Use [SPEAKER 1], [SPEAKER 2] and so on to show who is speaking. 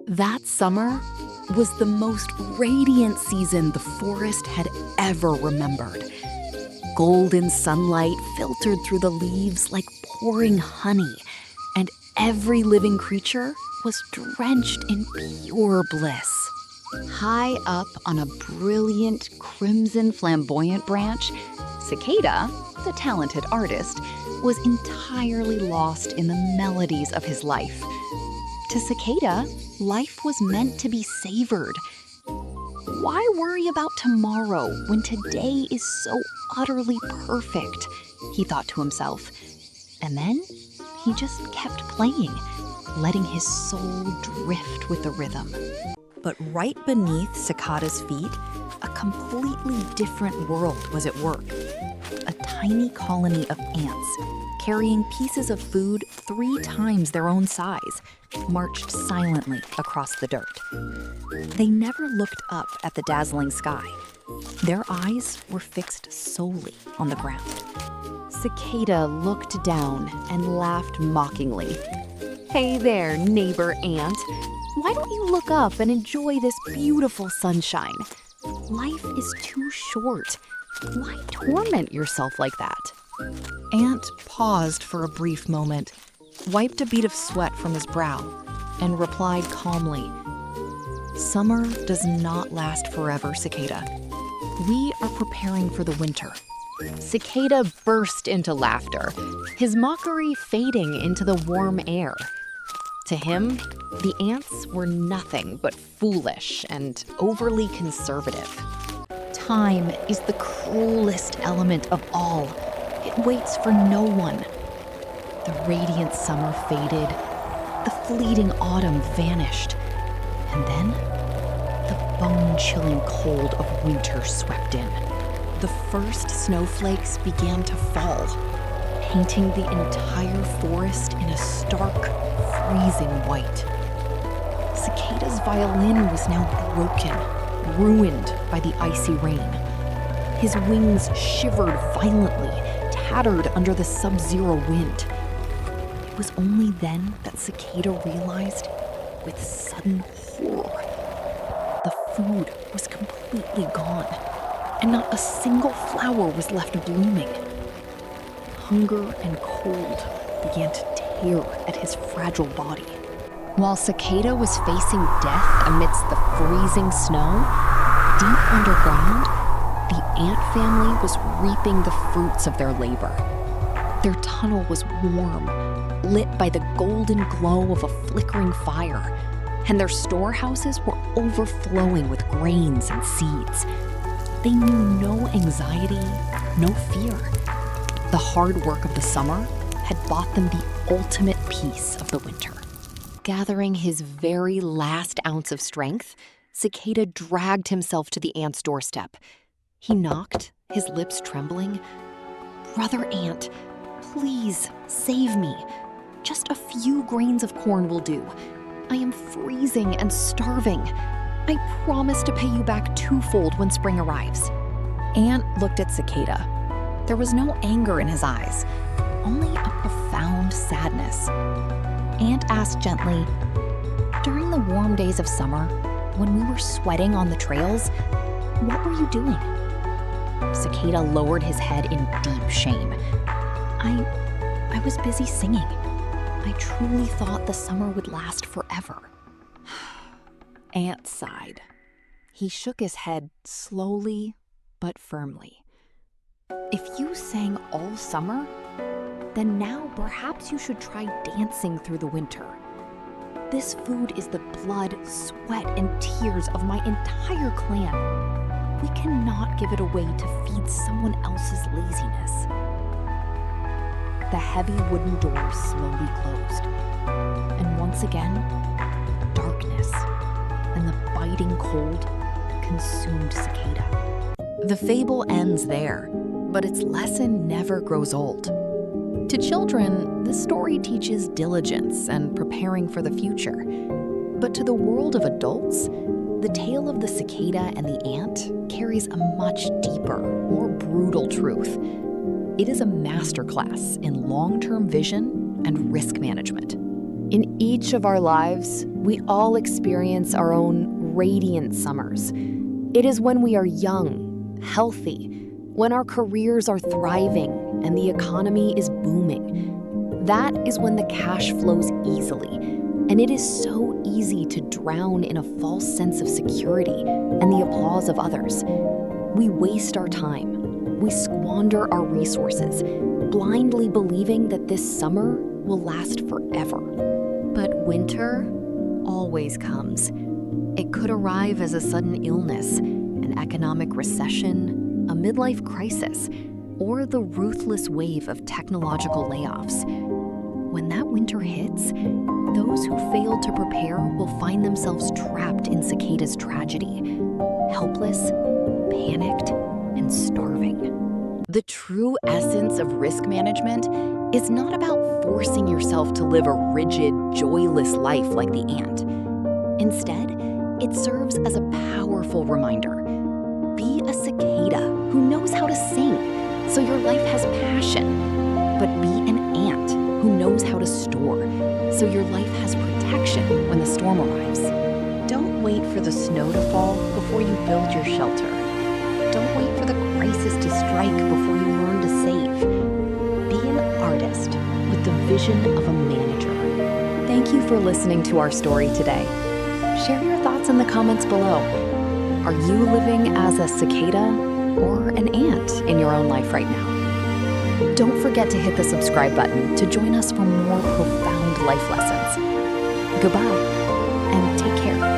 [SPEAKER 1] That summer was the most radiant season the forest had ever remembered. Golden sunlight filtered through the leaves like pouring honey, and every living creature was drenched in pure bliss. High up on a brilliant crimson flamboyant branch, Cicada, the talented artist, was entirely lost in the melodies of his life. To Cicada, life was meant to be savored. Why worry about tomorrow when today is so utterly perfect? He thought to himself. And then he just kept playing, letting his soul drift with the rhythm. But right beneath Cicada's feet, a completely different world was at work. A tiny colony of ants, carrying pieces of food 3 times their own size, marched silently across the dirt. They never looked up at the dazzling sky. Their eyes were fixed solely on the ground. Cicada looked down and laughed mockingly. "Hey there, neighbor ant. Why don't you look up and enjoy this beautiful sunshine? Life is too short. Why torment yourself like that?" Ant paused for a brief moment, wiped a bead of sweat from his brow, and replied calmly, "Summer does not last forever, Cicada. We are preparing for the winter." Cicada burst into laughter, his mockery fading into the warm air. To him, the ants were nothing but foolish and overly conservative. Time is the cruelest element of all. It waits for no one. The radiant summer faded, the fleeting autumn vanished, and then the bone-chilling cold of winter swept in. The first snowflakes began to fall, painting the entire forest in a stark, freezing white. Cicada's violin was now broken, ruined by the icy rain. His wings shivered violently, tattered under the sub-zero wind. It was only then that Cicada realized, with sudden horror, the food was completely gone, and not a single flower was left blooming. Hunger and cold began to tear at his fragile body. While Cicada was facing death amidst the freezing snow, deep underground, the ant family was reaping the fruits of their labor. Their tunnel was warm, lit by the golden glow of a flickering fire, and their storehouses were overflowing with grains and seeds. They knew no anxiety, no fear. The hard work of the summer had bought them the ultimate peace of the winter. Gathering his very last ounce of strength, Cicada dragged himself to the ant's doorstep. He knocked, his lips trembling. "Brother ant, please save me. Just a few grains of corn will do. I am freezing and starving. I promise to pay you back twofold when spring arrives." Ant looked at Cicada. There was no anger in his eyes, only a profound sadness. Ant asked gently, "During the warm days of summer, when we were sweating on the trails, what were you doing?" Cicada lowered his head in deep shame. I was busy singing. I truly thought the summer would last forever." Ant sighed. He shook his head slowly but firmly. "If you sang all summer, then now perhaps you should try dancing through the winter. This food is the blood, sweat, and tears of my entire clan. We cannot give it away to feed someone else's laziness." The heavy wooden door slowly closed, and once again, darkness and the biting cold consumed Cicada. The fable ends there, but its lesson never grows old. To children, the story teaches diligence and preparing for the future. But to the world of adults, the tale of the cicada and the ant carries a much deeper, more brutal truth. It is a masterclass in long-term vision and risk management.
[SPEAKER 2] In each of our lives, we all experience our own radiant summers. It is when we are young, healthy, when our careers are thriving and the economy is booming. That is when the cash flows easily, and it is so easy to drown in a false sense of security and the applause of others. We waste our time. We squander our resources, blindly believing that this summer will last forever.
[SPEAKER 1] But winter always comes. It could arrive as a sudden illness, an economic recession, a midlife crisis, or the ruthless wave of technological layoffs. When that winter hits, those who failed to prepare will find themselves trapped in Cicada's tragedy, helpless, panicked, and starving. The true essence of risk management is not about forcing yourself to live a rigid, joyless life like the ant. Instead, it serves as a powerful reminder. Be a cicada who knows how to sing, so your life has passion. But be an ant who knows how to store, so your life has protection when the storm arrives. Don't wait for the snow to fall before you build your shelter. Don't wait for the crisis to strike before you learn to save. Be an artist with the vision of a manager. Thank you for listening to our story today. Share your thoughts in the comments below. Are you living as a cicada or an ant in your own life right now? Don't forget to hit the subscribe button to join us for more profound life lessons. Goodbye, and take care.